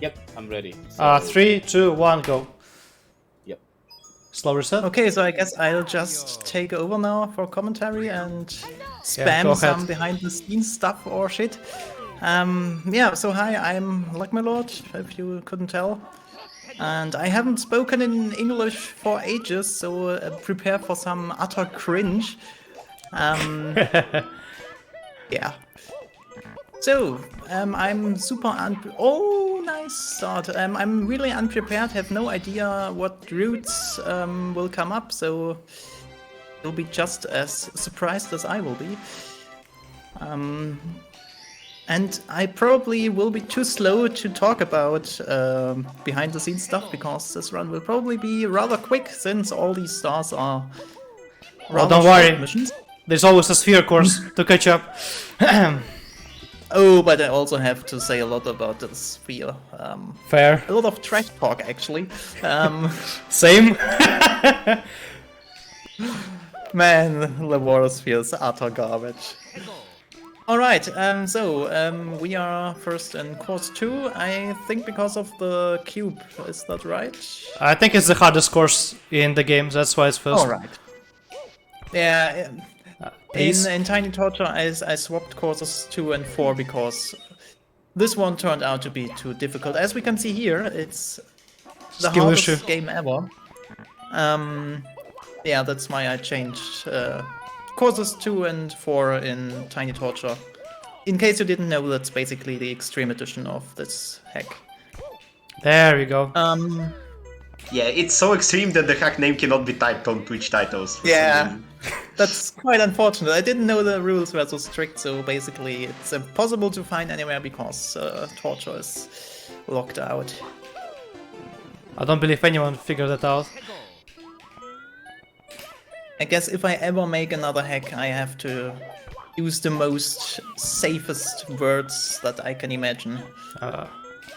Yep, I'm ready. So, 3, 2, 1, go. Yep. Slow reset. Okay, so I guess I'll just take over now for commentary and spam go ahead. some behind-the-scenes stuff or shit. Yeah, so hi, I'm Luckmylord, if you couldn't tell. And I haven't spoken in English for ages, so prepare for some utter cringe. Yeah. So, I'm super oh, nice start. I'm really unprepared, have no idea what routes will come up, so you'll be just as surprised as I will be. And I probably will be too slow to talk about behind-the-scenes stuff, because this run will probably be rather quick, since all these stars are rather don't short worry. missions. There's always a sphere course to catch up. Oh, but I also have to say a lot about the sphere. Fair. A lot of trash talk, actually. Same. Man, the water sphere is utter garbage. Alright, so we are first in course 2, I think because of the cube, is that right? I think it's the hardest course in the game, that's why it's first. Alright. Yeah, in Tiny Torture I swapped courses 2 and 4 because this one turned out to be too difficult. As we can see here, it's the Skill hardest issue. game ever. Yeah, that's why I changed courses 2 and 4 in Tiny Torture. In case you didn't know, that's basically the extreme edition of this hack. There we go. Yeah, it's so extreme that the hack name cannot be typed on Twitch titles. for some Yeah, reason. that's quite unfortunate. I didn't know the rules were so strict, so basically it's impossible to find anywhere because Torture is locked out. I don't believe anyone figured that out. I guess if I ever make another hack, I have to use the most safest words that I can imagine.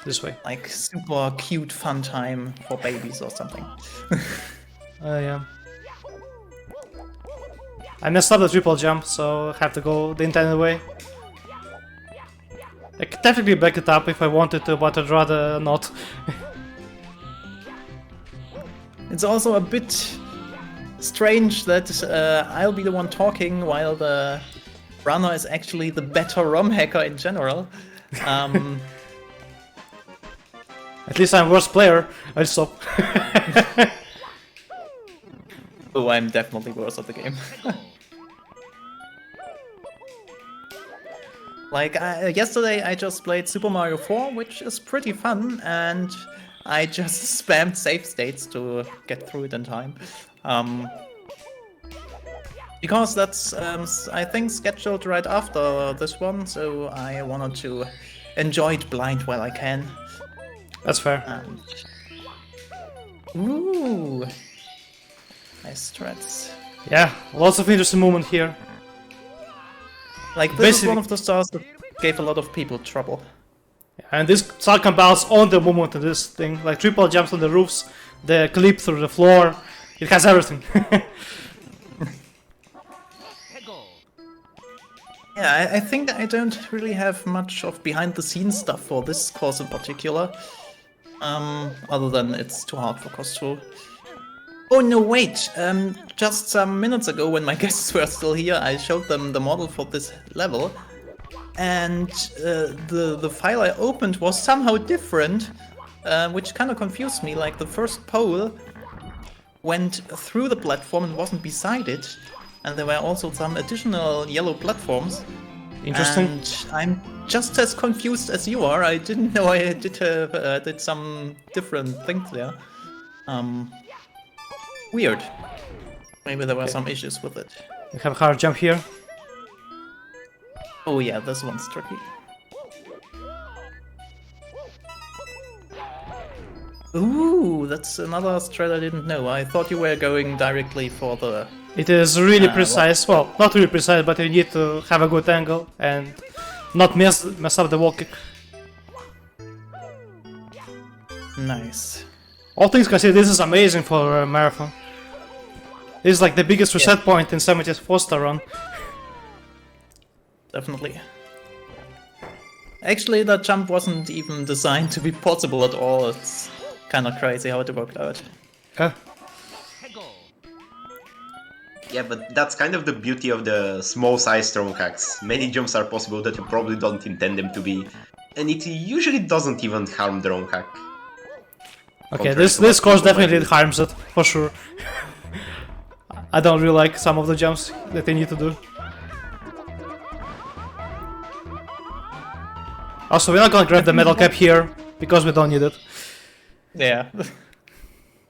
This way. Like super cute fun time for babies or something. Yeah. I messed up the triple jump, so I have to go the intended way. I could technically back it up if I wanted to, but I'd rather not. It's also a bit strange that I'll be the one talking while the runner is actually the better ROM hacker in general. At least I'm worst player. I'll stop. Oh, I'm definitely worse at the game. Like, yesterday I just played Super Mario 4, which is pretty fun, and I just spammed save states to get through it in time. Because that's, I think, scheduled right after this one, so I wanted to enjoy it blind while I can. That's fair. Ooh! Nice strats. Yeah, lots of interesting movement here. Like, this Basically- is one of the stars that gave a lot of people trouble. And this star can bounce on the movement of this thing. Like triple jumps on the roofs, the clip through the floor. It has everything. Yeah, I think I don't really have much of behind-the-scenes stuff for this course in particular. Other than it's too hard for course 2. Oh no, wait! Just some minutes ago, when my guests were still here, I showed them the model for this level. And the file I opened was somehow different, which kind of confused me. Like, the first pole went through the platform and wasn't beside it. And there were also some additional yellow platforms. Interesting. And I'm just as confused as you are. I didn't know I did some different things there. Weird. Maybe there were some issues with it. You have a hard jump here. Oh yeah, this one's tricky. Ooh, that's another strat I didn't know. I thought you were going directly for the... It is really precise. Well, not really precise, but you need to have a good angle and not mess up the wall kick. Nice. All things considered, this is amazing for a marathon. This is like the biggest reset point in 70th 4-star run. Definitely. Actually, that jump wasn't even designed to be possible at all. It's kind of crazy how it worked out. Yeah, but that's kind of the beauty of the small-sized strong hacks. Many jumps are possible that you probably don't intend them to be, and it usually doesn't even harm the wrong hack. Okay, Contrary this to what course people might definitely do. harms it, for sure. I don't really like some of the jumps that they need to do. Also, we're not gonna grab the metal cap here, because we don't need it. Yeah.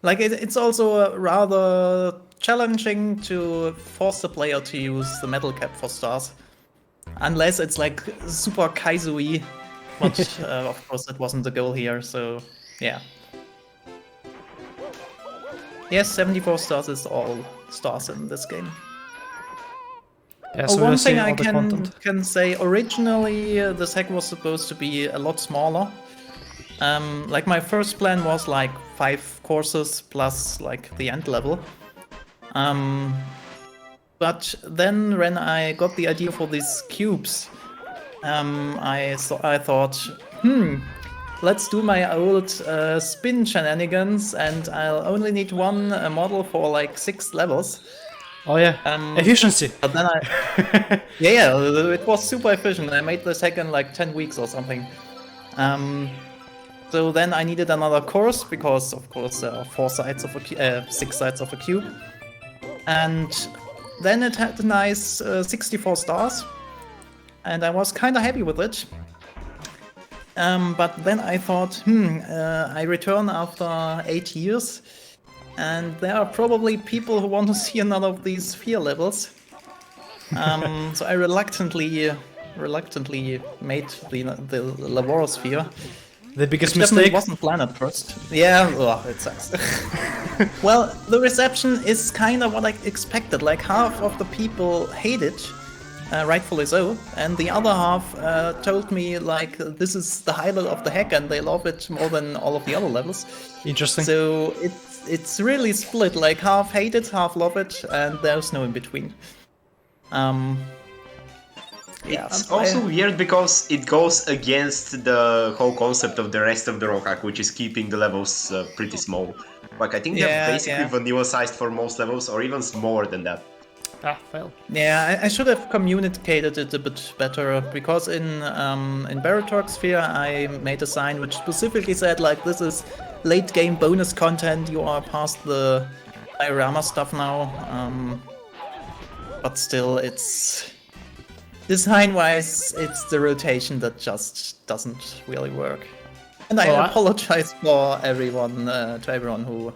Like, it's also rather challenging to force the player to use the metal cap for stars. Unless it's like super Kaizui, but of course that wasn't the goal here, so yeah. Yes, 74 stars is all stars in this game. Yeah, so One we'll thing see I all the content. can say, originally this hack was supposed to be a lot smaller. Like my first plan was like 5 courses plus like the end level. But then when I got the idea for these cubes, I thought, let's do my old spin shenanigans, and I'll only need one model for like 6 levels. Oh yeah, efficiency. But then yeah, it was super efficient. I made this hack in like 10 weeks or something. So then I needed another course because, of course, there are 6 sides of a cube, and then it had a nice 64 stars, and I was kind of happy with it. But then I thought, I return after 8 years, and there are probably people who want to see another of these sphere levels. So I reluctantly made the Lavora sphere. The biggest Which definitely mistake. wasn't planned at first. Yeah, it sucks. Well, the reception is kind of what I expected. Like, half of the people hate it, rightfully so, and the other half told me, like, this is the highlight of the hack and they love it more than all of the other levels. Interesting. So it's really split, like half hate it, half love it, and there's no in between. Yeah, It's also weird because it goes against the whole concept of the rest of the rock hack, which is keeping the levels pretty small. Like, I think they're basically vanilla-sized for most levels, or even smaller than that. Ah, fail. Yeah, I should have communicated it a bit better, because in Barotorg Sphere I made a sign which specifically said, like, this is late game bonus content, you are past the diorama stuff now. But still, it's... design-wise, it's the rotation that just doesn't really work. And I apologize for everyone, to everyone who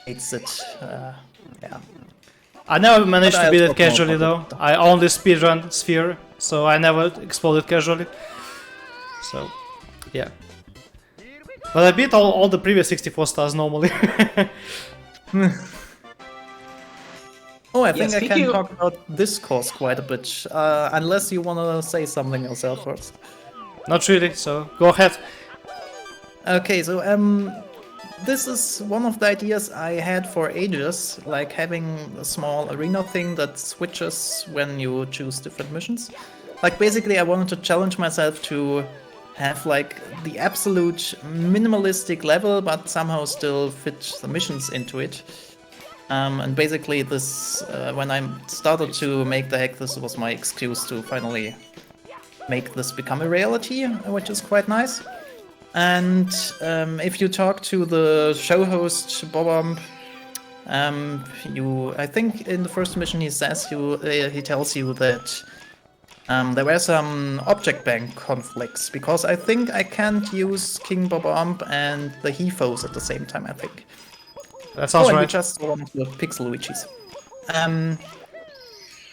hates it. Yeah. I never managed But to beat I'll it casually though. talk I only speedrun Sphere, so I never exploded casually. So, yeah. But I beat all the previous 64 stars normally. Oh, I think I speaking can of- talk about this course quite a bit, unless you want to say something yourself first. Not really, so go ahead. Okay, so this is one of the ideas I had for ages, like having a small arena thing that switches when you choose different missions. Like, basically I wanted to challenge myself to have like the absolute minimalistic level, but somehow still fit the missions into it. And basically this, when I started to make the hack, this was my excuse to finally make this become a reality, which is quite nice. And if you talk to the show host, Bobomb, I think in the first mission he tells you that there were some object bank conflicts, because I think I can't use King Bobomb and the He-Foes at the same time, I think. That sounds and we right. just one of the Pixel Luigi's.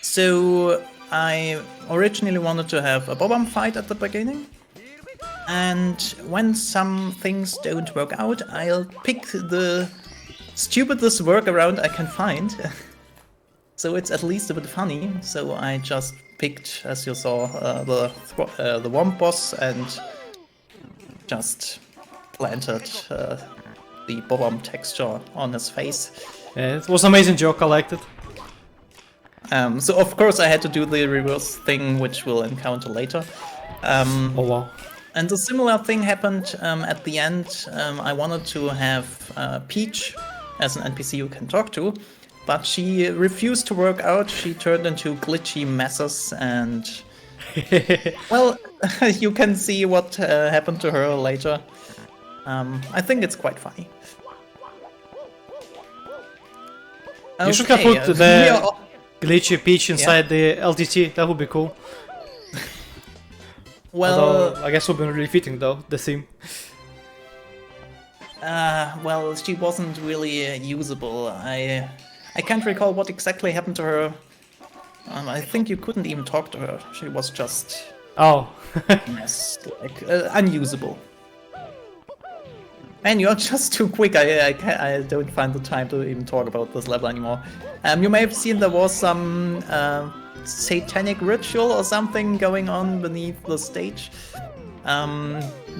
So I originally wanted to have a Bobomb fight at the beginning, and when some things don't work out, I'll pick the stupidest workaround I can find. So it's at least a bit funny. So I just picked, as you saw, the Womp Boss and just planted the Bobomb texture on his face. Yeah, it was an amazing joke, I liked it. So of course I had to do the reverse thing, which we'll encounter later. Oh wow. And a similar thing happened at the end. I wanted to have Peach as an NPC you can talk to, but she refused to work out. She turned into glitchy messes, and well, you can see what happened to her later. I think it's quite funny. You should have put the glitchy Peach inside the LTT. That would be cool. Well, although, I guess it would be really fitting though, the theme. Well, she wasn't really usable. I can't recall what exactly happened to her. I think you couldn't even talk to her. She was just yes, like unusable. Man, you're just too quick. I don't find the time to even talk about this level anymore. You may have seen there was some satanic ritual or something going on beneath the stage,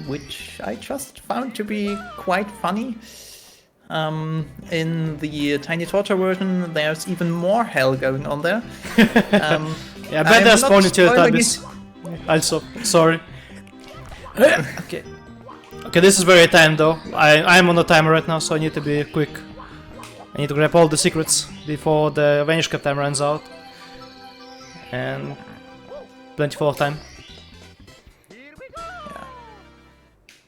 which I just found to be quite funny. In the Tiny Torture version, there's even more hell going on there. Yeah, I bet there's ponytail tabbies. Also, sorry. Okay. Okay, this is very timed though. I'm on a timer right now, so I need to be quick. I need to grab all the secrets before the Vanish Cap time runs out. And plenty full of time. Yeah.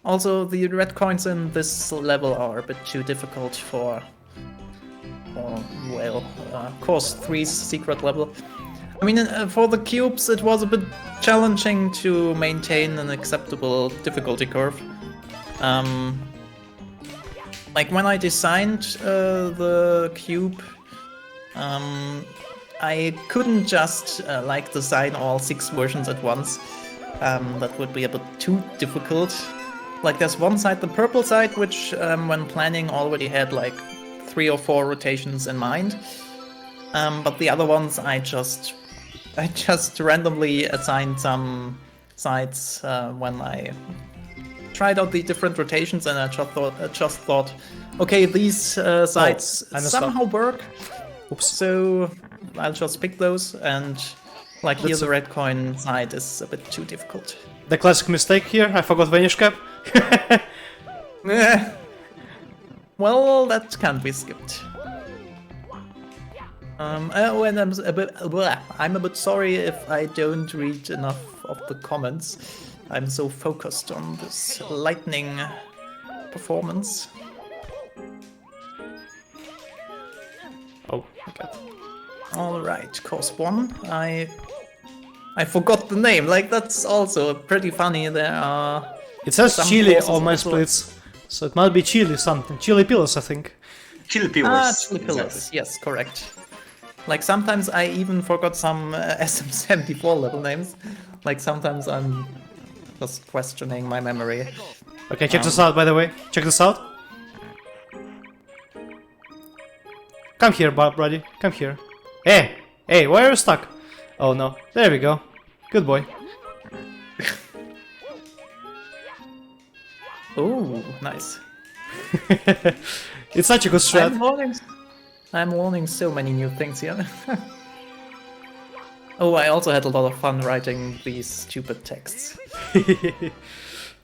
Also, the red coins in this level are a bit too difficult for well, course 3's secret level. I mean, for the cubes, it was a bit challenging to maintain an acceptable difficulty curve. Like when I designed the cube, I couldn't just like design all 6 versions at once. That would be a bit too difficult. Like there's one side, the purple side, which when planning already had like 3 or 4 rotations in mind. But the other ones I just randomly assigned some sides when I tried out the different rotations, and I just thought, okay, these sides somehow work. Oops. So I'll just pick those, and like here the red coin side is a bit too difficult. The classic mistake here, I forgot Vanish Cap. Well, that can't be skipped. And I'm a bit sorry if I don't read enough of the comments. I'm so focused on this lightning performance. Oh, okay. Alright, course 1. I forgot the name, like that's also pretty funny. There are... It says Chili on my splits, so it might be Chili something. Chili Pillars, I think. Chili Pillars. Chili Pillars, exactly. Yes, correct. Like sometimes I even forgot some SM74 level names. Like sometimes I'm just questioning my memory. Okay, check this out, by the way. Check this out. Come here, buddy. Come here. Hey! Hey, why are you stuck? Oh no. There we go. Good boy. Oh, nice. It's such a good strat. I'm learning so many new things here. Oh, I also had a lot of fun writing these stupid texts.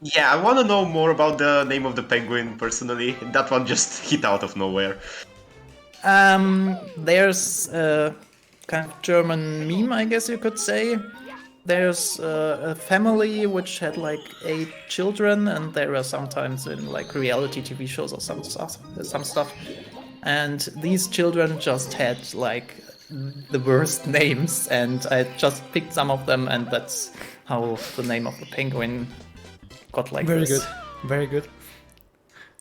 Yeah, I want to know more about the name of the penguin, personally. That one just hit out of nowhere. There's a kind of German meme, I guess you could say. There's a family which had like 8 children, and they were sometimes in like reality TV shows or some stuff. And these children just had like the worst names, and I just picked some of them, and that's how the name of the penguin got like Very this. good. Very good.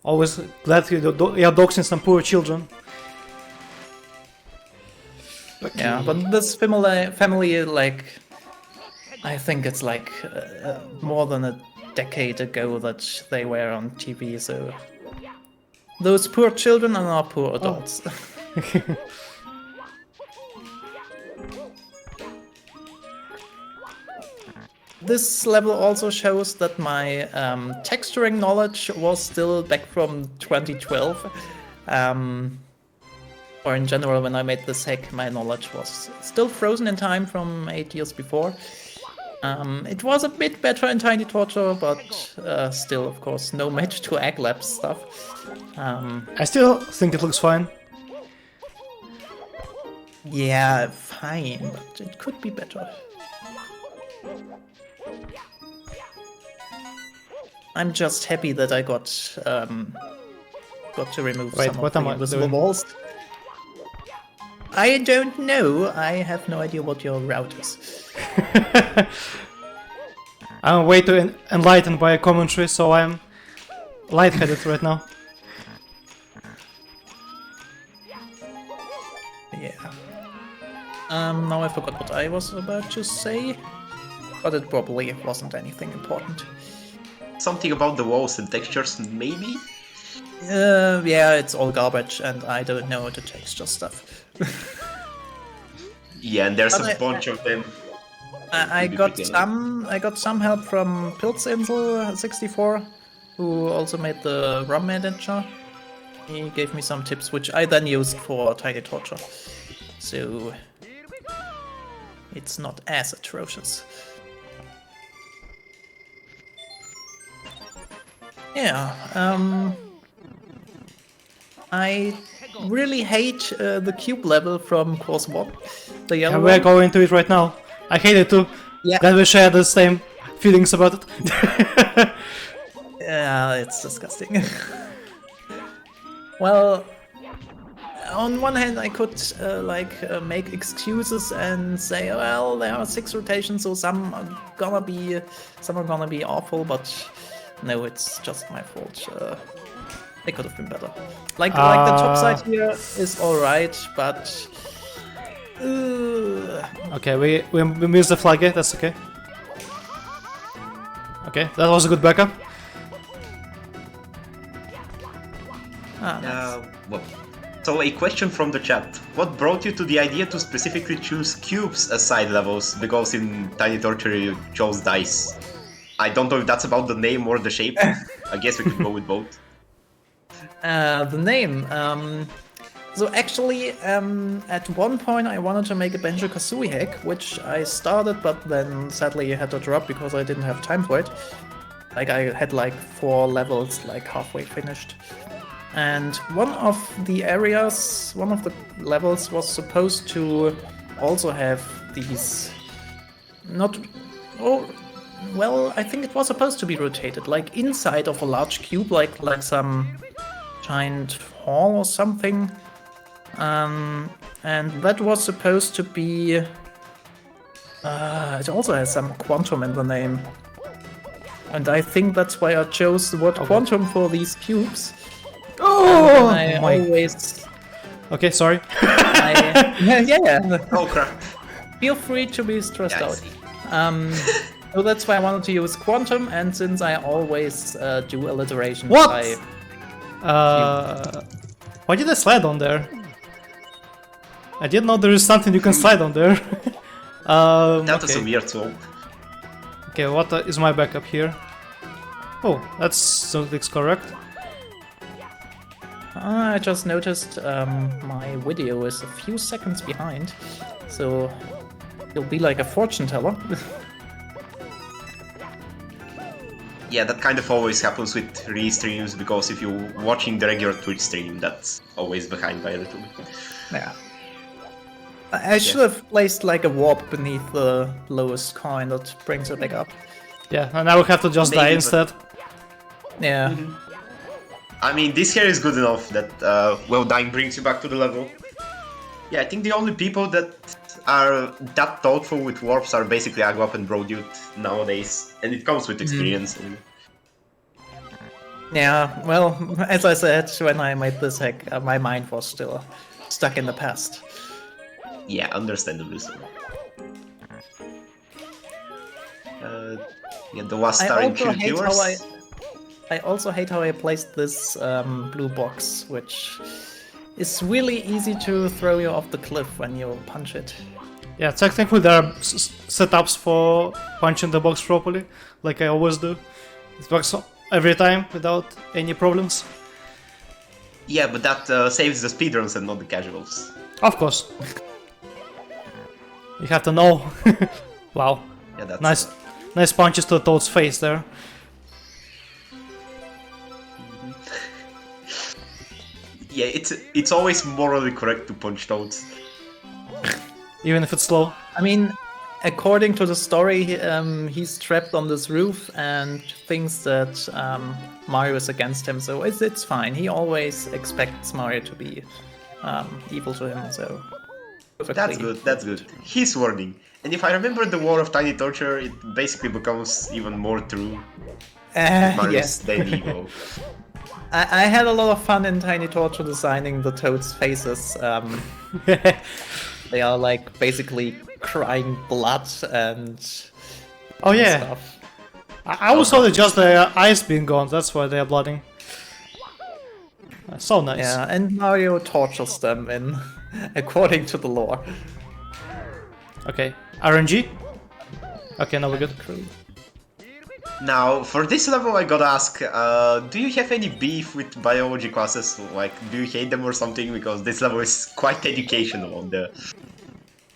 Always glad you're doxing some poor children. Okay. Yeah, but this family, like, I think it's like more than a decade ago that they were on TV, so those poor children are now poor adults. Oh. This level also shows that my texturing knowledge was still back from 2012. Or in general, when I made this hack, my knowledge was still frozen in time from 8 years before. It was a bit better in Tiny Torture, but still, of course, no match to aglab stuff. I still think it looks fine. Yeah, fine, but it could be better. I'm just happy that I got to remove Wait, some what of am the I invisible doing? walls. I don't know. I have no idea what your route is. I'm way too enlightened by a commentary, so I'm lightheaded right now. Yeah. Now I forgot what I was about to say, but it probably wasn't anything important. Something about the walls and textures, maybe? Yeah, it's all garbage, and I don't know the texture stuff. Yeah, and there's But a bunch of them. I got some help from Pilzinsel64, who also made the ROM manager. He gave me some tips, which I then used for Tiny Torture. So it's not as atrocious. Yeah, I really hate the cube level from course 1. The yellow And we're one. going to it right now. I hate it too. Yeah. That we share the same feelings about it. Yeah, it's disgusting. Well, on one hand, I could make excuses and say, well, there are 6 rotations, so some are gonna be awful, but no, it's just my fault. They could have been better. Like the top side here is all right, but. Okay, we missed the flag gate. That's okay. Okay, that was a good backup. Nice. Well, so a question from the chat. What brought you to the idea to specifically choose cubes as side levels? Because in Tiny Torture you chose dice. I don't know if that's about the name or the shape. I guess we could go with both. The name. So actually, at one point I wanted to make a Banjo-Kazooie hack, which I started, but then sadly had to drop because I didn't have time for it. Like I had like 4 levels, like halfway finished. And one of the levels was supposed to also have these I think it was supposed to be rotated, like inside of a large cube, like some giant hall or something. And that was supposed to be... it also has some quantum in the name. And I think that's why I chose the word quantum for these cubes. Oh I my! always... Okay, sorry. Yeah. Oh crap. Feel free to be stressed Yeah, I out. see. So that's why I wanted to use quantum, and since I always do alliteration, What? I... Why did I slide on there? I didn't know there is something you can slide on there. That was a Okay. weird swap. Okay, what is my backup here? Oh, that's looks correct. I just noticed my video is a few seconds behind, so you'll be like a fortune teller. Yeah, that kind of always happens with restreams, because if you're watching the regular Twitch stream, that's always behind by a little bit. Yeah. I should have placed like a warp beneath the lowest coin that brings it back up. Yeah, and I will have to just die Maybe, instead. Yeah. I mean, this here is good enough that, well, dying brings you back to the level. Yeah, I think the only people that are that thoughtful with warps are basically aglab and Brodude nowadays, and it comes with experience. Yeah, well, as I said, when I made this hack, my mind was still stuck in the past. Yeah, understandably so. Yeah, the last star in Killers. I also hate how I placed this blue box, which is really easy to throw you off the cliff when you punch it. Yeah, technically there are setups for punching the box properly, like I always do. It works every time without any problems. Yeah, but that saves the speedruns and not the casuals. Of course. You have to know. Wow. Yeah, that's nice punches to Toad's face there. Yeah, it's always morally correct to punch Toads. Even if it's slow. I mean, according to the story, he's trapped on this roof and thinks that Mario is against him, so it's fine. He always expects Mario to be evil to him, so... That's good, that's good. He's warning. And if I remember the War of Tiny Torture, it basically becomes even more true. Mario's Yes. dead evil. I had a lot of fun in Tiny Torture designing the Toads' faces. They are like basically crying blood and Oh yeah, stuff. I always thought it's just their eyes being gone, that's why they are blooding. So nice. Yeah, and Mario tortures them in according to the lore. Okay, RNG? Okay, now we're good. Now, for this level I gotta ask, do you have any beef with biology classes? Like, do you hate them or something? Because this level is quite educational on the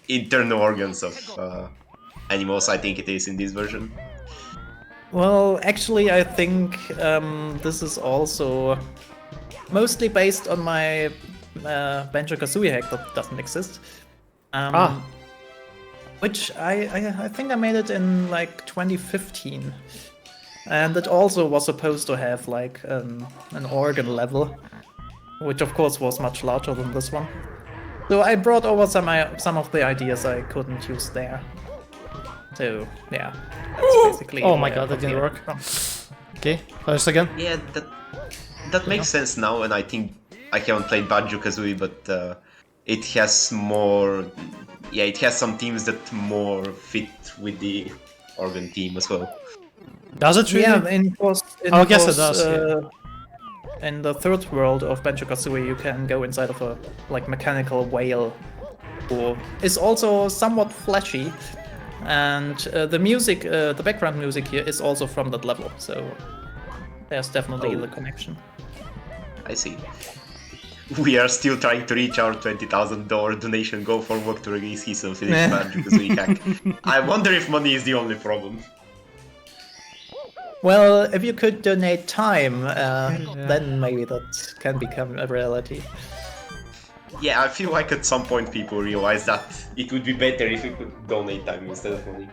internal organs of animals, I think it is in this version. Well, actually, I think this is also mostly based on my Banjo-Kazooie hack that doesn't exist. Which I think I made it in like 2015. And it also was supposed to have like an organ level, which of course was much larger than this one. So I brought over some of the ideas I couldn't use there. So yeah, that's basically. Oh my god, that didn't work. Okay, first again. Yeah, that makes sense now, and I think I haven't played Banjo-Kazooie, but it has more... Yeah, it has some teams that more fit with the organ team as well. Does it really? Yeah, I guess it does. In the third world of Banjo-Kazooie, you can go inside of a like mechanical whale, who is also somewhat fleshy, and the music, the background music here is also from that level. So there's definitely the connection. I see. We are still trying to reach our $20,000 donation goal for work to release his unfinished Banjo-Kazooie hack. I wonder if money is the only problem. Well, if you could donate time, then maybe that can become a reality. Yeah, I feel like at some point people realize that it would be better if you could donate time instead of money.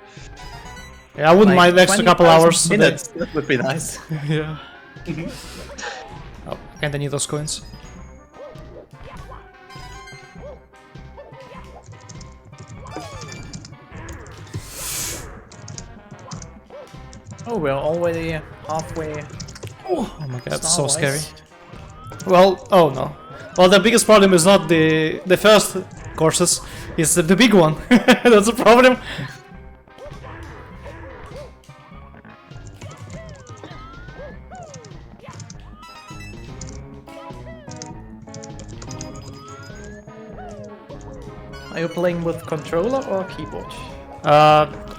Yeah, I wouldn't mind the extra couple hours. Minutes, that would be nice. Yeah. Oh, can't I need those coins? Oh, we're already halfway. Oh my god, that's so scary. Well, oh no. Well, the biggest problem is not the first courses, it's the big one. That's a problem. Are you playing with controller or keyboard?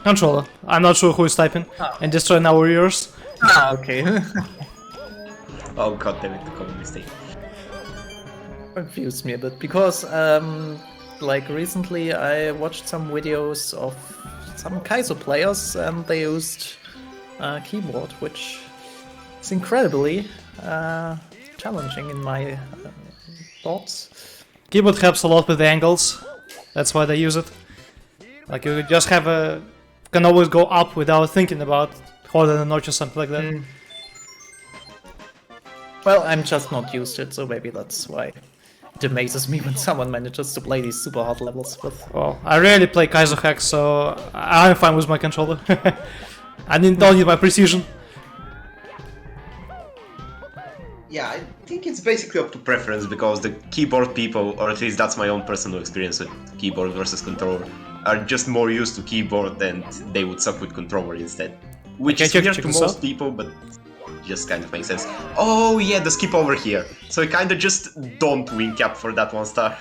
Controller. I'm not sure who is typing and destroying our ears. Ah, okay. Oh god damn it, common mistake. Confused me a bit because, like recently I watched some videos of some Kaizo players and they used keyboard, which is incredibly challenging in my thoughts. Keyboard helps a lot with the angles. That's why they use it. Like you just have can always go up without thinking about holding a notch or something like that. Well, I'm just not used to it, so maybe that's why it amazes me when someone manages to play these super hard levels with. Well, I rarely play Kaizo hacks, so I'm fine with my controller. I don't need my precision. Yeah, I think it's basically up to preference because the keyboard people, or at least that's my own personal experience with keyboard versus controller, are just more used to keyboard and they would suck with controller instead. Which is weird to most people, but just kind of makes sense. Oh yeah, the skip over here. So I kind of just don't win cap for that 1 star.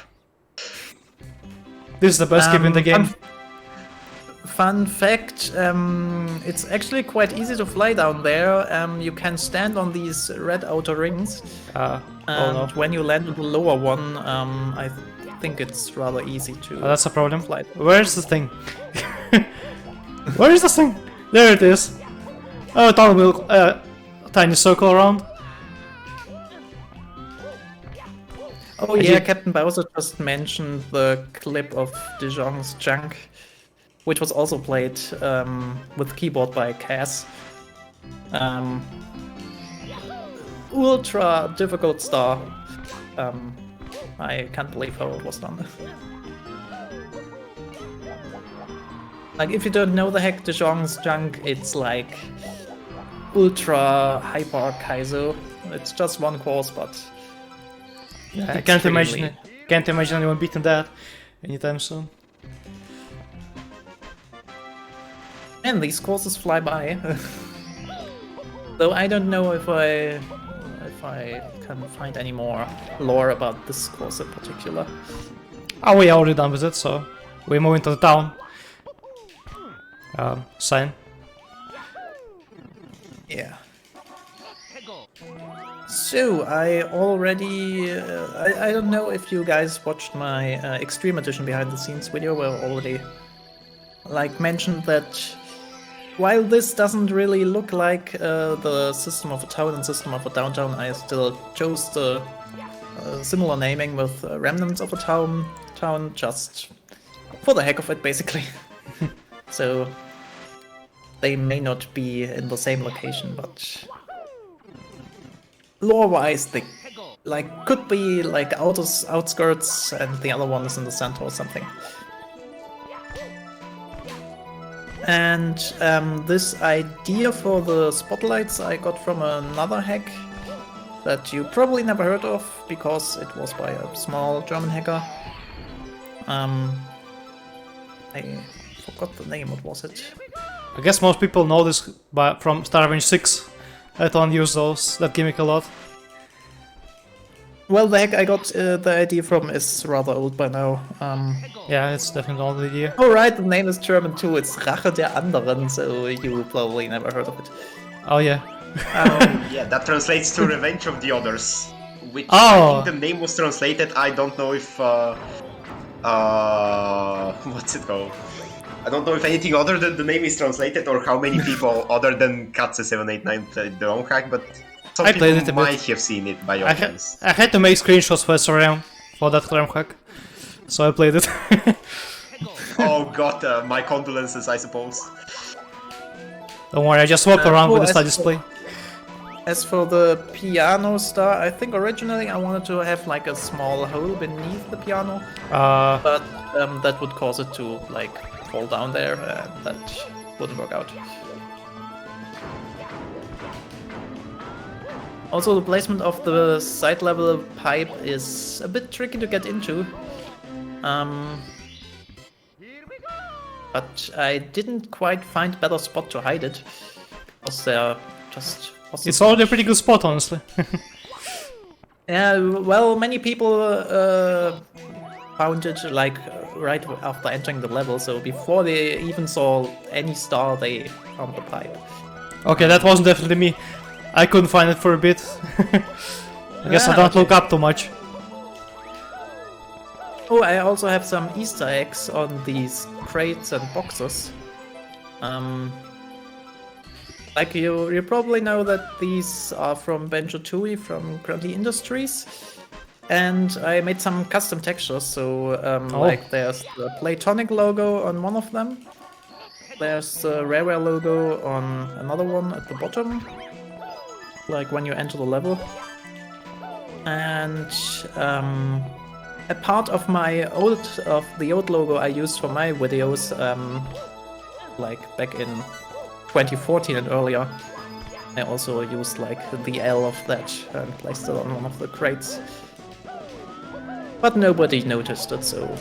This is the best skip in the game. Fun fact, it's actually quite easy to fly down there. You can stand on these red outer rings, and when you land on the lower one, I think it's rather easy to that's a problem. fly. Where's the thing? Where is this thing? There it is. Oh, tiny circle around. Oh yeah, Captain Bowser just mentioned the clip of De Jong's junk, which was also played with keyboard by Cass. Ultra difficult star. I can't believe how it was done. Like, if you don't know the heck De Jong's junk, it's like ultra hyper Kaizo. It's just one course, but I can't imagine it. Can't imagine anyone beating that anytime soon. And these courses fly by. Though I don't know if I can find any more lore about this course in particular. Oh, we already done with it, so we're moving to the town. Sign. Yeah. So I already I don't know if you guys watched my Extreme Edition behind the scenes video where I already like mentioned that while this doesn't really look like the System of a Town and System of a Downtown, I still chose the similar naming with Remnants of a Town just for the heck of it, basically. So they may not be in the same location, but lore-wise, they like could be like outskirts, and the other one is in the center or something. And this idea for the spotlights I got from another hack that you probably never heard of because it was by a small German hacker. I forgot the name. What was it? I guess most people know this from Star Revenge 6. I don't use that gimmick a lot. Well, the hack I got the idea from is rather old by now. Yeah, it's definitely an old idea. Oh right, the name is German too. It's Rache der Anderen, so you probably never heard of it. Oh yeah. Yeah, that translates to Revenge of the Others. Which Oh. I think the name was translated. I don't know if what's it called? I don't know if anything other than the name is translated or how many people other than Katze789 played the wrong hack, but some I played people it a bit. might have seen it by your chance. I had to make screenshots for SRM for that clam hack, so I played it. Oh god, my condolences, I suppose. Don't worry, I just walked around with the as star for- display. As for the piano star, I think originally I wanted to have like a small hole beneath the piano, but that would cause it to like fall down there, and that wouldn't work out. Also, the placement of the side level pipe is a bit tricky to get into. But I didn't quite find better spot to hide it, because there just wasn't It's already a much. pretty good spot, honestly. Yeah, well, many people found it like right after entering the level, so before they even saw any star, they found the pipe. Okay, that wasn't definitely me. I couldn't find it for a bit. I guess I Ah, don't okay. look up too much. Oh, I also have some Easter eggs on these crates and boxes. Like you probably know that these are from Banjo-Tooie from Grundy Industries, and I made some custom textures. So like there's the Playtonic logo on one of them. There's the Rareware logo on another one at the bottom, like when you enter the level. And a part of the old logo I used for my videos, like back in 2014 and earlier, I also used like the L of that and placed it on one of the crates. But nobody noticed it, so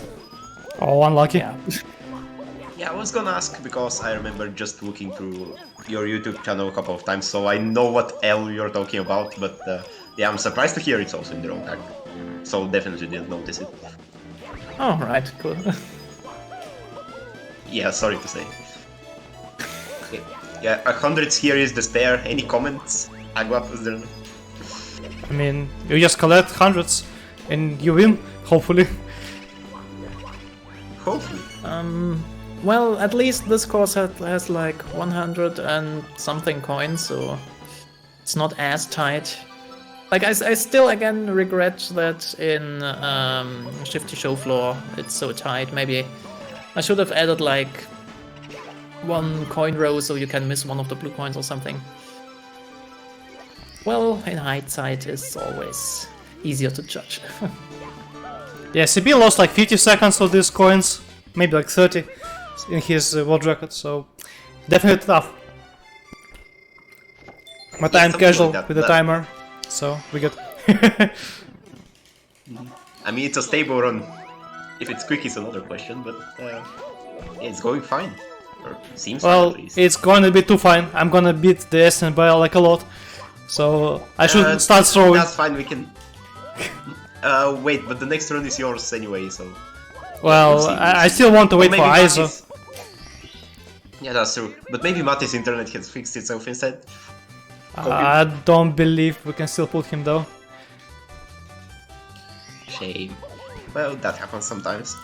Oh, unlucky. yeah. Yeah, I was gonna ask because I remember just looking through your YouTube channel a couple of times, so I know what L you're talking about, but yeah, I'm surprised to hear it's also in the wrong hack. So definitely didn't notice it. Oh, right, cool. Yeah, sorry to say. Okay. Yeah, 100 here is the spare. Any comments? Aglab, is there? I mean, you just collect hundreds and you win, hopefully. Hopefully. Well, at least this course has like 100 and something coins, so it's not as tight. Like, I still again regret that in Shifty Show Floor it's so tight. Maybe I should have added like 1 coin row so you can miss one of the blue coins or something. Well, in hindsight, it's always easier to judge. Yeah, CB lost like 50 seconds of these coins, maybe like 30 in his world record, so definitely tough. But I'm casual with the timer, so we good. I mean, it's a stable run. If it's quick, it's another question, but it's going fine. Or seems Well, fine at least. it's going to be too fine. I'm gonna beat the SN by like a lot, so I should start throwing. That's fine, we can... wait, but the next run is yours anyway, so... Well, we'll see. I still want to wait for ISO. Yeah, that's true. But maybe Matty's internet has fixed itself instead. I don't believe we can still put him though. Shame. Well, that happens sometimes.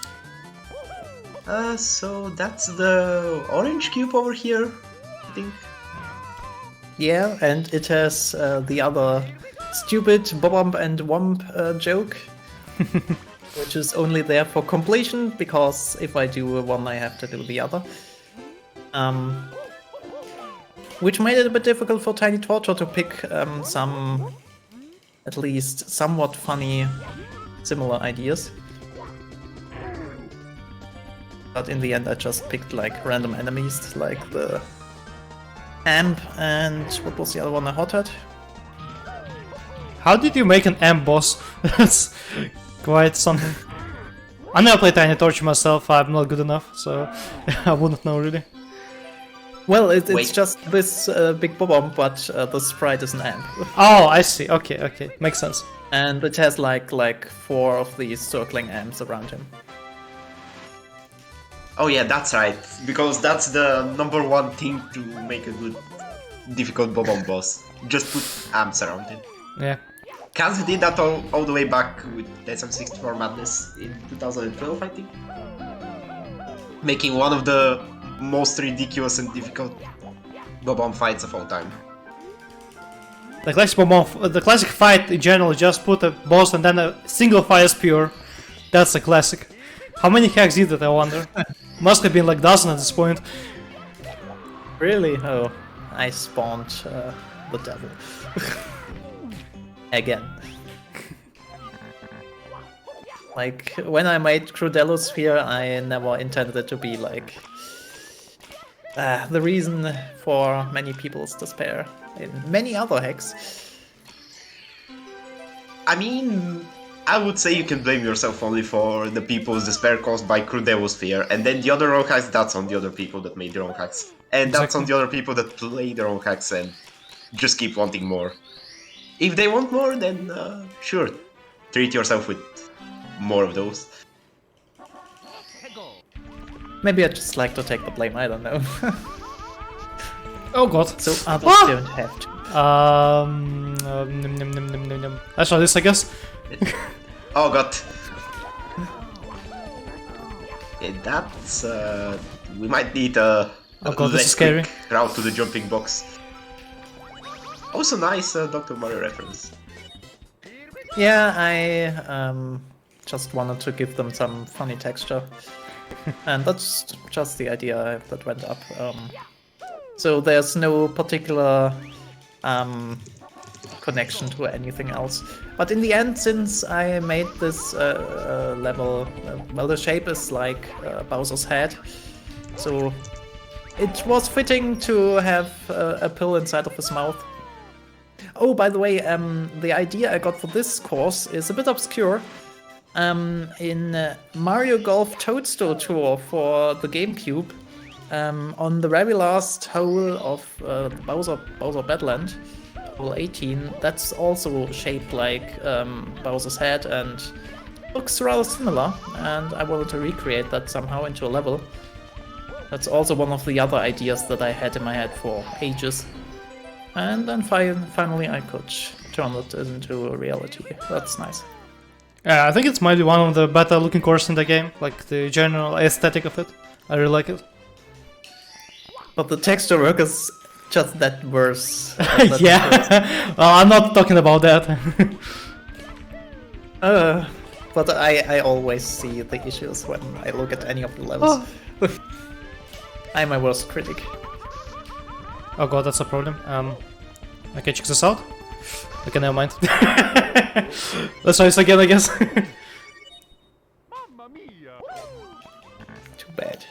So that's the orange cube over here, I think. Yeah, and it has the other stupid Bobomb and Womp joke, which is only there for completion, because if I do one, I have to do the other. Which made it a bit difficult for Tiny Torture to pick some, at least somewhat funny, similar ideas. But in the end, I just picked like random enemies, like the amp and what was the other one, a hothead? How did you make an amp boss? That's quite something. I never played Tiny Torture myself, I'm not good enough, so I wouldn't know really. Well, it's just this big Bobomb, but the sprite is an amp. Oh, I see, okay, makes sense. And it has like 4 of these circling amps around him. Oh yeah, that's right, because that's the #1 thing to make a good, difficult Bobomb boss. Just put amps around him. Yeah. Kazi did that all the way back with SM64 Madness in 2012, I think. Making one of the most ridiculous and difficult Bobomb fights of all time. The classic fight in general, just put a boss and then a single fire spear. That's a classic. How many hacks did it, I wonder? Must have been like dozen at this point. Really? Oh, I spawned the devil. Again. Like, when I made Crudello Sphere, I never intended it to be like the reason for many people's despair in many other hacks. I mean, I would say you can blame yourself only for the people's despair caused by Crudello Sphere, and then the other wrong hacks, that's on the other people that made the wrong hacks. And that's on the other people that play the wrong hacks and just keep wanting more. If they want more, then sure, treat yourself with more of those. Maybe I just like to take the blame, I don't know. Oh god. So others don't have to. Let's try this, I guess. Oh god. Yeah, that's we might need a Oh god, this is less scary. quick route to the jumping box. Also nice Dr. Mario reference. Yeah, I just wanted to give them some funny texture. And that's just the idea that went up. So there's no particular connection to anything else. But in the end, since I made this level, well, the shape is like Bowser's head. So it was fitting to have a pill inside of his mouth. Oh, by the way, the idea I got for this course is a bit obscure. In Mario Golf Toadstool Tour for the GameCube, on the very last hole of Bowser Badland, hole 18, that's also shaped like Bowser's head and looks rather similar, and I wanted to recreate that somehow into a level. That's also one of the other ideas that I had in my head for ages. And then finally I could turn it into a reality. That's nice. Yeah, I think it's maybe one of the better looking courses in the game, like the general aesthetic of it. I really like it. But the texture work is just that worse. Yeah, well, I'm not talking about that. But I always see the issues when I look at any of the levels. I'm my worst critic. Oh god, that's a problem. Okay, check this out. Okay, never mind. Let's try this again, I guess. Too bad.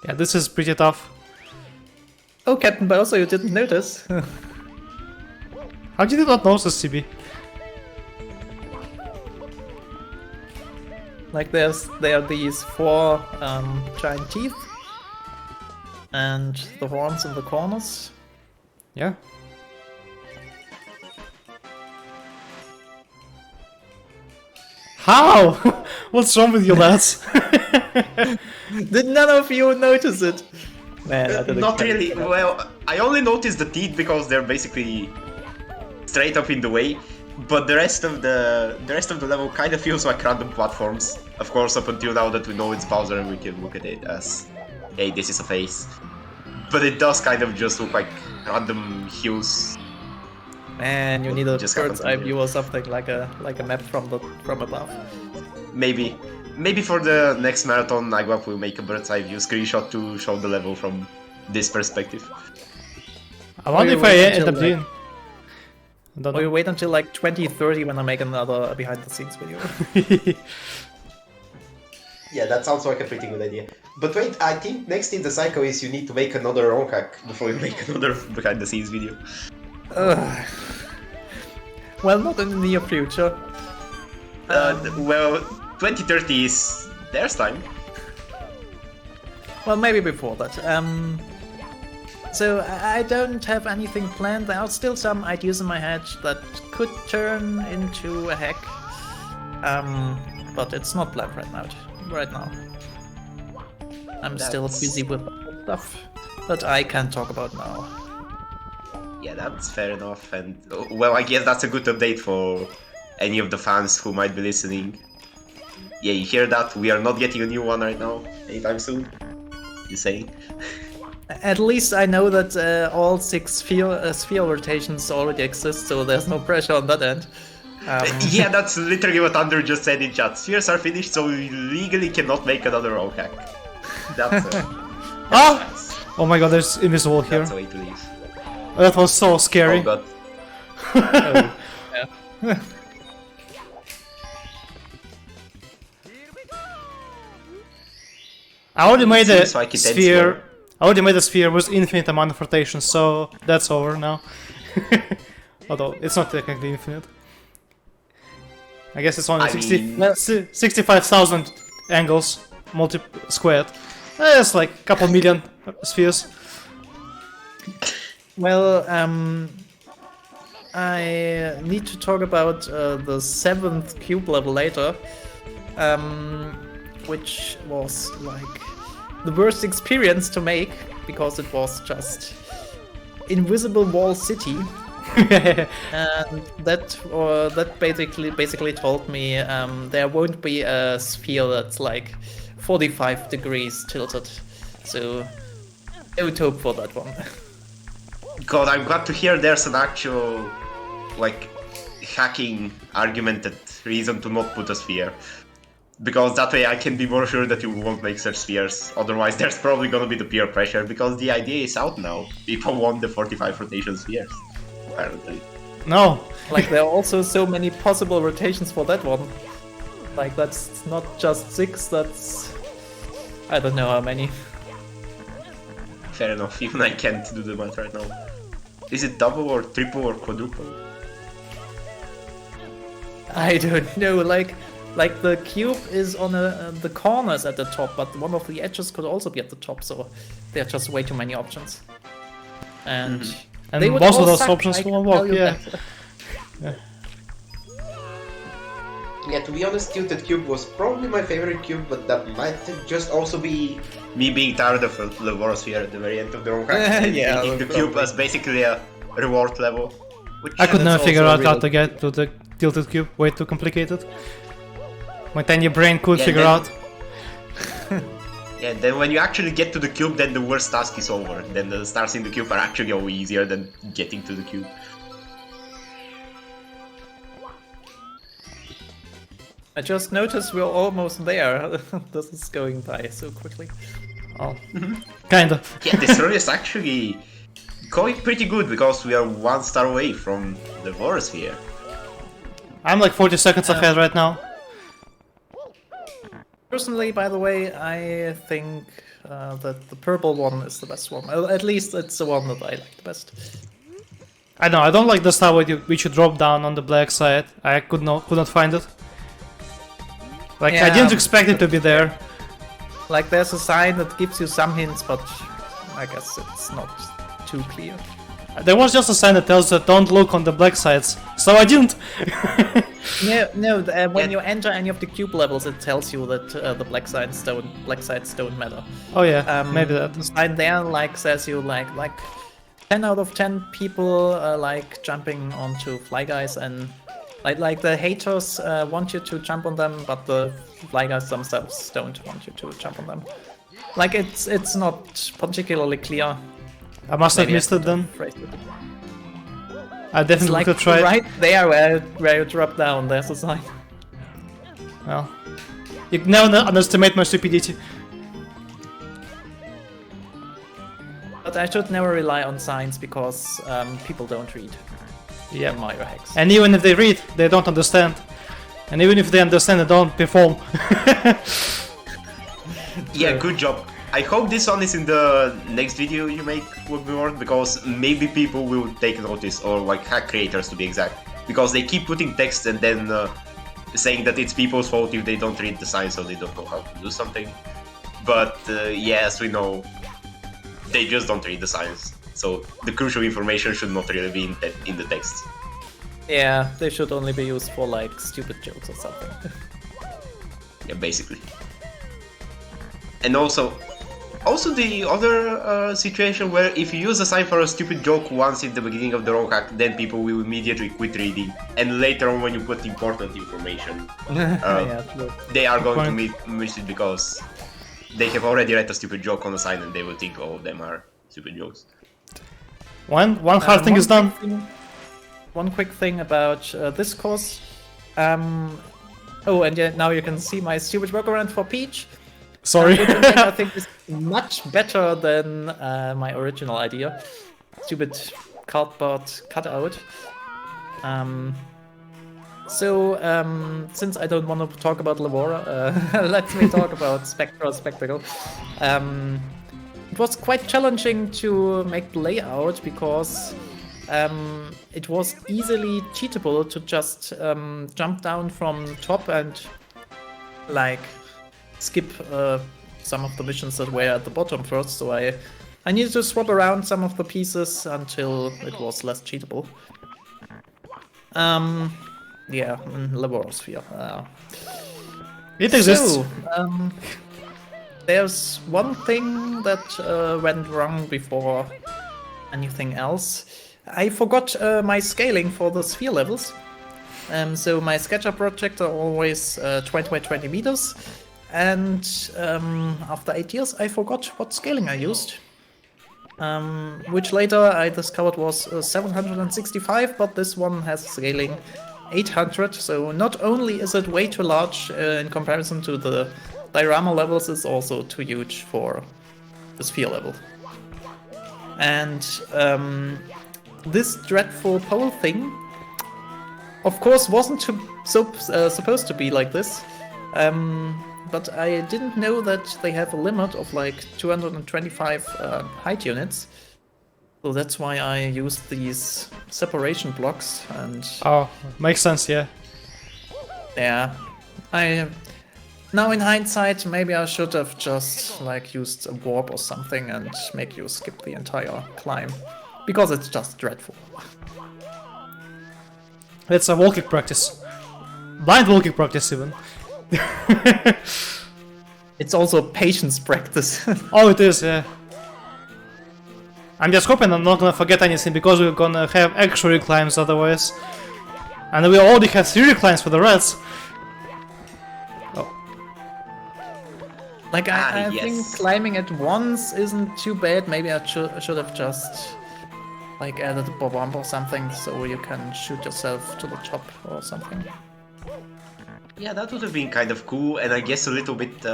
Yeah, this is pretty tough. Oh, Captain Bowser, you didn't notice. How did you not notice, CB? Like there are these 4 giant teeth. And the horns in the corners. Yeah. How? What's wrong with you, lads? Did none of you notice it? Man, I didn't Not expect really. it. Well, I only noticed the teeth because they're basically straight up in the way. But the rest of the level kind of feels like random platforms. Of course, up until now that we know it's Bowser and we can look at it as, hey, this is a face. But it does kind of just look like random hills. Man, you need a Just bird's eye happened to view or something like a map from above. Maybe for the next marathon, aglab will make a bird's eye view screenshot to show the level from this perspective. I wonder you if I wait end until, up doing. I don't Or you know. wait until like 2030 when I make another behind the scenes video. Yeah, that sounds like a pretty good idea. But wait, I think next in the cycle is you need to make another ROM hack before you make another behind the scenes video. Well, not in the near future. Well, 2030 is there's time. Well, maybe before that. So I don't have anything planned. There are still some ideas in my head that could turn into a hack. But it's not planned right now. I'm still busy with other stuff that I can't talk about now. Yeah, that's fair enough. And well, I guess that's a good update for any of the fans who might be listening. Yeah, you hear that? We are not getting a new one right now, anytime soon. You saying? At least I know that all 6 sphere rotations already exist, so there's no pressure on that end. Yeah, that's literally what Andrew just said in chat. Spheres are finished, so we legally cannot make another ROM hack. That's nice. Oh my god, there's invisible here. That's a way to leave. That was so scary. Oh god. Yeah. I already made a Seems like it ends sphere. well. I already made a sphere with infinite amount of rotations, so that's over now. Although it's not technically infinite. I guess it's only I mean- 65,000 angles squared. That's like a couple million spheres. Well, I need to talk about the 7th cube level later, which was like the worst experience to make because it was just invisible wall city, and that basically told me there won't be a sphere that's like 45 degrees tilted, so I would hope for that one. God, I'm glad to hear there's an actual, like, hacking argumented reason to not put a sphere. Because that way I can be more sure that you won't make such spheres. Otherwise there's probably gonna be the peer pressure, because the idea is out now. People want the 45 rotation spheres, apparently. No. Like, there are also so many possible rotations for that one. Like, that's not just 6, that's... I don't know how many. Fair enough, even I can't do the math right now. Is it double or triple or quadruple? I don't know, like the cube is on the corners at the top, but one of the edges could also be at the top, so there are just way too many options. And And they would most of all those suck, options I can won't tell work, you yeah. that. Yeah, to be honest, Tilted Cube was probably my favorite cube, but that might just also be me being tired of the War Sphere at the very end of the wrong hack. Yeah, Taking the probably. cube as basically a reward level. Which I could that's never figure also out how real. to get to the tilted cube, way too complicated. My tiny brain could Yeah, figure then- out. Yeah, then when you actually get to the cube, then the worst task is over. Then the stars in the cube are actually all easier than getting to the cube. I just noticed we're almost there. This is going by so quickly. Oh, kind of. Yeah, this run is actually going pretty good because we are 1 star away from the Vorosphere. I'm like 40 seconds ahead right now. Personally, by the way, I think that the purple one is the best one. At least it's the one that I like the best. I know, I don't like the star which you drop down on the black side. I could not find it. Like, I didn't expect it to be there. Like, there's a sign that gives you some hints, but I guess it's not too clear. There was just a sign that tells that don't look on the black sides, so I didn't. No. When you enter any of the cube levels, it tells you that the black sides don't matter. Oh yeah, maybe that. The sign there like says you like 10 out of 10 people like jumping onto Fly Guys, and like the haters want you to jump on them, but the Fly Guys themselves don't want you to jump on them. Like, it's not particularly clear. I must have missed it then. I definitely like could try. Right there where you drop down, there's a sign. Well, you never underestimate my stupidity. But I should never rely on signs because people don't read. Yeah, Mario hacks. and even if they read, they don't understand. And even if they understand, they don't perform. Yeah, good job. I hope this one is in the next video you make with me, because maybe people will take notice, or like hack creators to be exact, because they keep putting text and then saying that it's people's fault if they don't read the signs or they don't know how to do something. But yes, we know they just don't read the signs, so the crucial information should not really be in the text. Yeah, they should only be used for like stupid jokes or something. Yeah, basically. And also the other situation where if you use a sign for a stupid joke once in the beginning of the roll hack, then people will immediately quit reading, and later on when you put important information, Yeah, true. they are going to miss it because they have already read a stupid joke on the sign and they will think all of them are stupid jokes. One hard thing is done. One quick thing about this course. Oh, and yeah, now you can see my stupid workaround for Peach. Sorry. Which I think is much better than my original idea. Stupid cardboard cutout. Since I don't want to talk about Lavora, let me talk about Spectacle. It was quite challenging to make the layout because it was easily cheatable to just jump down from top and like skip some of the missions that were at the bottom first, so I needed to swap around some of the pieces until it was less cheatable. Yeah, Laborsphere. It exists. So, there's one thing that went wrong before anything else. I forgot my scaling for the sphere levels. So my SketchUp projects are always 20 by 20 meters. And after 8 years, I forgot what scaling I used. Which later I discovered was 765, but this one has scaling 800. So not only is it way too large in comparison to the diorama levels, it's also too huge for the sphere level. And this dreadful pole thing, of course, wasn't supposed to be like this. But I didn't know that they have a limit of like 225 height units. So that's why I used these separation blocks and... Oh, makes sense, yeah. Yeah. Now in hindsight, maybe I should have just like used a warp or something and make you skip the entire climb. Because it's just dreadful. It's a walking practice. Blind walking practice even. It's also patience practice. Oh, it is, yeah. I'm just hoping I'm not gonna forget anything because we're gonna have extra reclines otherwise. And we already have 3 reclines for the reds. Oh. Like, I yes. think climbing it once isn't too bad. Maybe I should have just like added a bomb or something so you can shoot yourself to the top or something. Yeah, that would have been kind of cool, and I guess a little bit.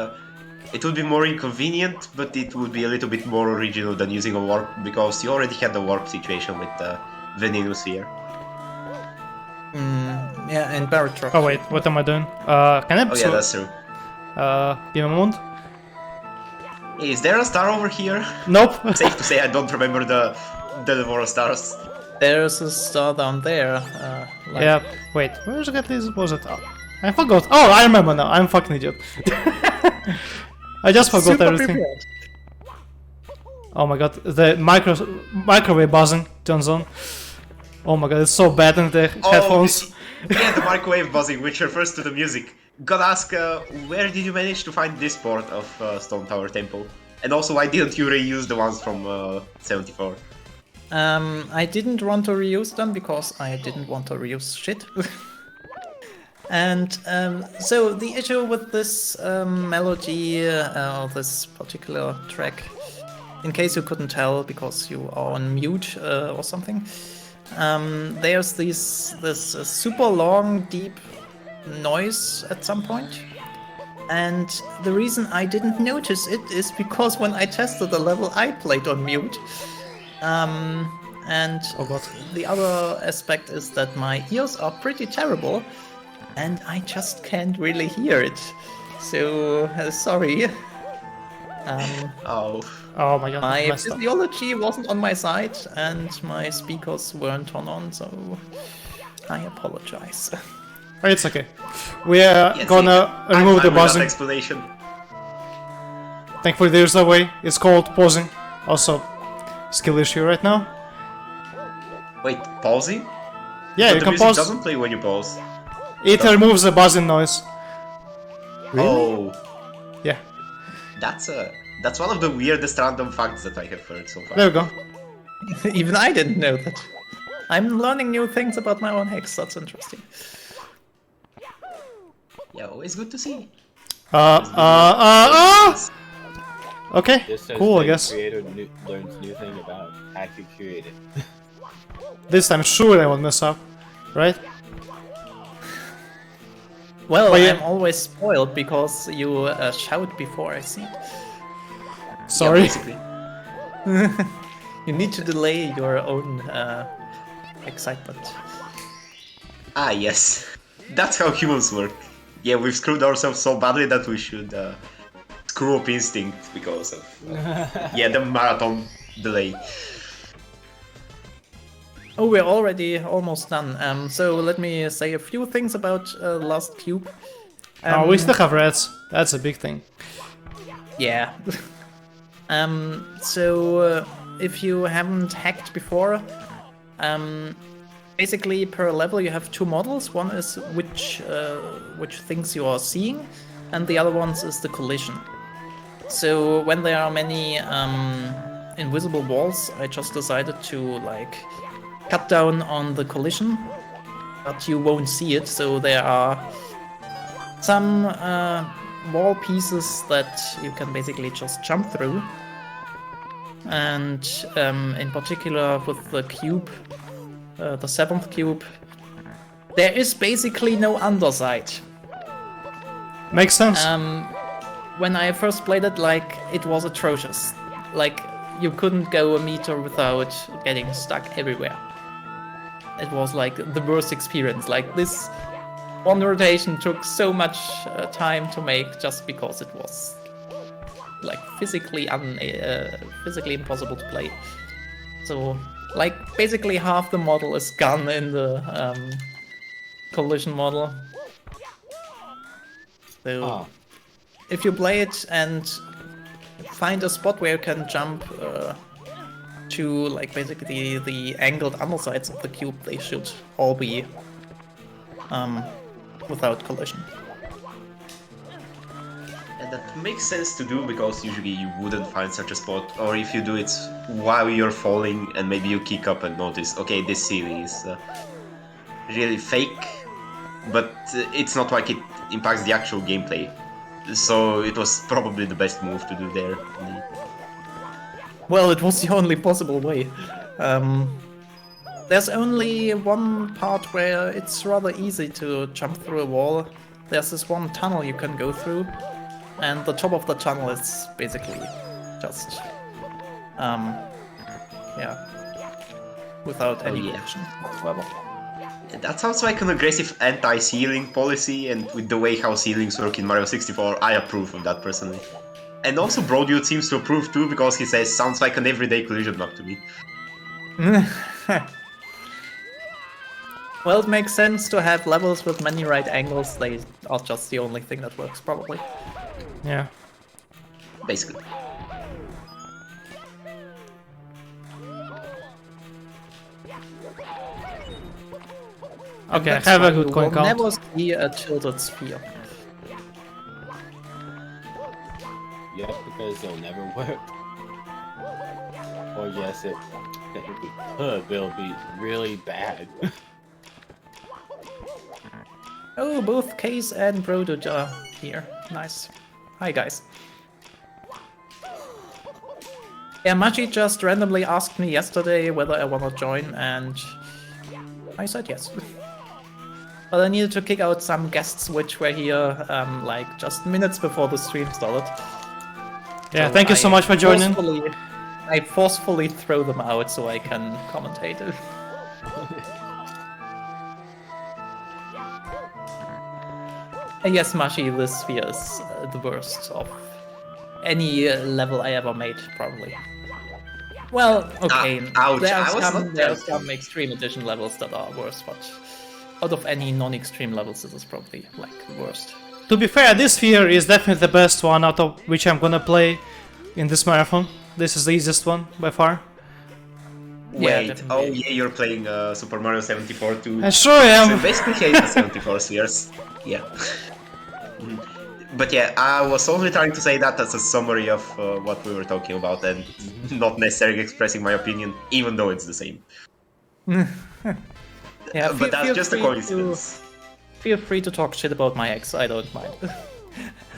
It would be more inconvenient, but it would be a little bit more original than using a warp, because you already had the warp situation with Venenosphere. Yeah, and Barret Truck. Oh wait, what am I doing? Can I? Oh yeah, that's true. Give me a moment. Hey, is there a star over here? Nope. Safe to say, I don't remember the number of stars. There's a star down there. Like, Yeah. Wait, where exactly was it? Oh, I forgot. Oh, I remember now. I'm fucking idiot. I just forgot super everything. prepared. Oh my god, the microwave buzzing turns on. Oh my god, it's so bad in the headphones. Yeah, the microwave buzzing, which refers to the music. Gotta ask, where did you manage to find this port of Stone Tower Temple? And also, why didn't you reuse the ones from 74? I didn't want to reuse them because I didn't want to reuse shit. And so the issue with this melody, or this particular track, in case you couldn't tell because you are on mute or something, there's this super long, deep noise at some point. And the reason I didn't notice it is because when I tested the level, I played on mute. And Oh god. the other aspect is that my ears are pretty terrible, and I just can't really hear it. So, sorry. Oh. Oh my god, My messed up. physiology wasn't on my side, and my speakers weren't turned on, so I apologize. Oh, it's okay. We are Yes, gonna I'm remove the fine with that buzzing. explanation. Thankfully there's a way. It's called pausing. Also, skill issue right now. Wait, pausing? Yeah, But you the can music pause. doesn't play when you pause. It removes the buzzing noise. Oh, Yeah, that's one of the weirdest random facts that I have heard so far. there we go. Even I didn't know that. I'm learning new things about my own hacks, that's interesting. Yeah, always good to see. Okay, Just as cool, I the guess. creator learns new thing about how to create it. This time sure I won't mess up, right? Well, But yeah. I'm always spoiled because you shout before I see it. Sorry. Basically. You need to delay your own excitement. Ah, yes. That's how humans work. Yeah, we've screwed ourselves so badly that we should screw up instinct because of the marathon delay. Oh, we're already almost done. So let me say a few things about Last Cube. Oh, we still have reds. That's a big thing. Yeah. So if you haven't hacked before, basically per level you have two models. One is which things you are seeing, and the other one is the collision. So when there are many invisible walls, I just decided to like cut down on the collision, but you won't see it. So there are some wall pieces that you can basically just jump through. And in particular with the cube, the 7th cube, there is basically no underside. Makes sense. When I first played it, like, it was atrocious. Like, you couldn't go a meter without getting stuck everywhere. It was like the worst experience. Like, this one rotation took so much time to make just because it was like physically impossible to play. So like basically half the model is gone in the collision model. So if you play it and find a spot where you can jump to like basically the angled undersides of the cube, they should all be without collision. And that makes sense to do because usually you wouldn't find such a spot, or if you do it while you're falling and maybe you kick up and notice, okay, this ceiling is really fake, but it's not like it impacts the actual gameplay. So it was probably the best move to do there. Well, it was the only possible way. There's only one part where it's rather easy to jump through a wall. There's this one tunnel you can go through, and the top of the tunnel is basically just, yeah, without any connection whatsoever. That sounds like an aggressive anti-ceiling policy, and with the way how ceilings work in Mario 64, I approve of that personally. And also Brodude seems to approve too, because he says, sounds like an everyday collision map to me. Well, it makes sense to have levels with many right angles. They are just the only thing that works, probably. Yeah. Basically. Okay, I have a good coin count. count. Never see a tilted sphere. Yep, because it'll never work. Or yes, it could, but it'll be really bad. Oh, both Case and Brodude are here. Nice. Hi, guys. Yeah, Machi just randomly asked me yesterday whether I wanna join, and I said yes. But I needed to kick out some guests which were here, like, just minutes before the stream started. Yeah, So thank you so much for joining. I forcefully throw them out so I can commentate. Yes, Mashi, this sphere is the worst of any level I ever made, probably. Well, okay, ouch, there I was are not some Extreme Edition levels that are worse, but out of any non-extreme levels, this is probably, like, the worst. To be fair, this sphere is definitely the best one out of which I'm gonna play in this marathon. This is the easiest one, by far. Wait, Yeah, oh yeah, you're playing Super Mario 74 too. I sure am. So basically hate the 74 spheres. Yeah. But yeah, I was only trying to say that as a summary of what we were talking about and not necessarily expressing my opinion, even though it's the same. Yeah, But that's just a coincidence. Feel free to talk shit about my ex, I don't mind.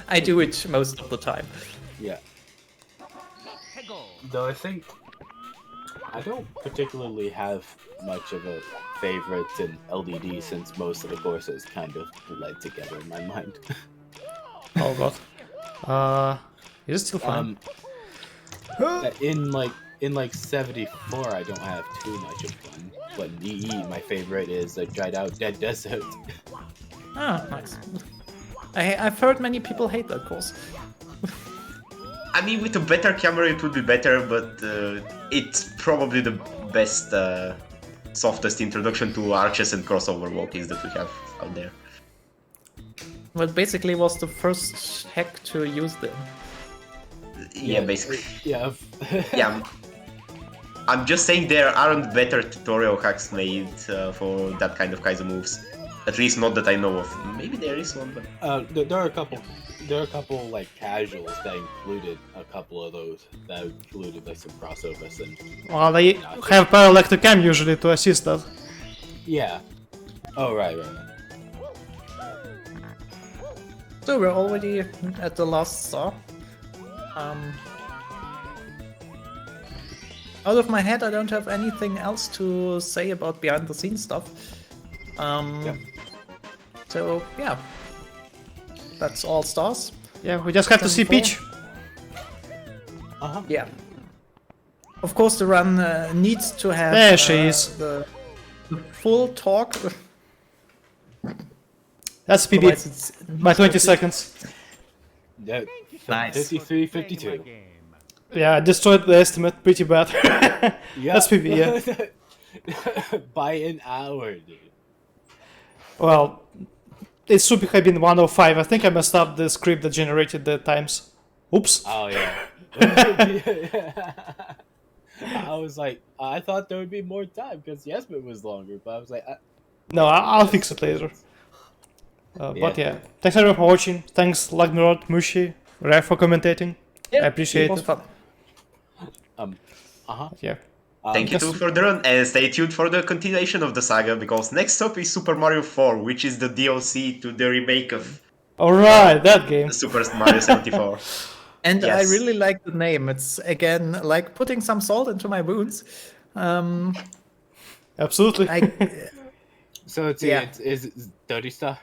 I do it most of the time. Yeah. Though I think I don't particularly have much of a favorite in LDD since most of the courses kind of bled together in my mind. Oh god. Is it still fun? In like 74, I don't have too much of fun. But in DE, my favorite is the dried out dead desert. Ah, nice. I've heard many people hate that course. I mean, with a better camera it would be better, but it's probably the best, softest introduction to arches and crossover walkings that we have out there. Well, basically was the first hack to use them. Yeah, basically. Yeah. Yeah. I'm just saying there aren't better tutorial hacks made for that kind of Kaizo moves. At least not that I know of. Maybe there is one, but... There are a couple like casuals that included a couple of those that included like some crossovers and. Well, they have parallel to cam usually to assist that. Yeah. Oh right. So we're already at the last star. Out of my head, I don't have anything else to say about behind the scenes stuff. Yep. So yeah, that's all stars. Yeah, we just have to see 74. Peach. Yeah. Of course, the run needs to have There she is. The full talk. That's PB Otherwise it's by 20 seconds. Yeah. Nice. 53, 52. Yeah, I destroyed the estimate pretty bad. Yeah. That's PB, yeah. By an hour, dude. Well, it should have been 105. I think I messed up the script that generated the times. Oops. Oh yeah. I was like, I thought there would be more time because the estimate was longer, but I was like, No, I'll fix it later. But yeah, thanks everyone for watching. Thanks Lagmirod, Mushi, Rai for commentating. Yeah, I appreciate it was it. fun. Yeah. Thank you too for the run, and stay tuned for the continuation of the saga, because next up is Super Mario 4, which is the DLC to the remake of Alright, that game. Super Mario 74. And I Yes. really like the name. It's again like putting some salt into my wounds. Absolutely. So it's Yeah. it's Dirty Star.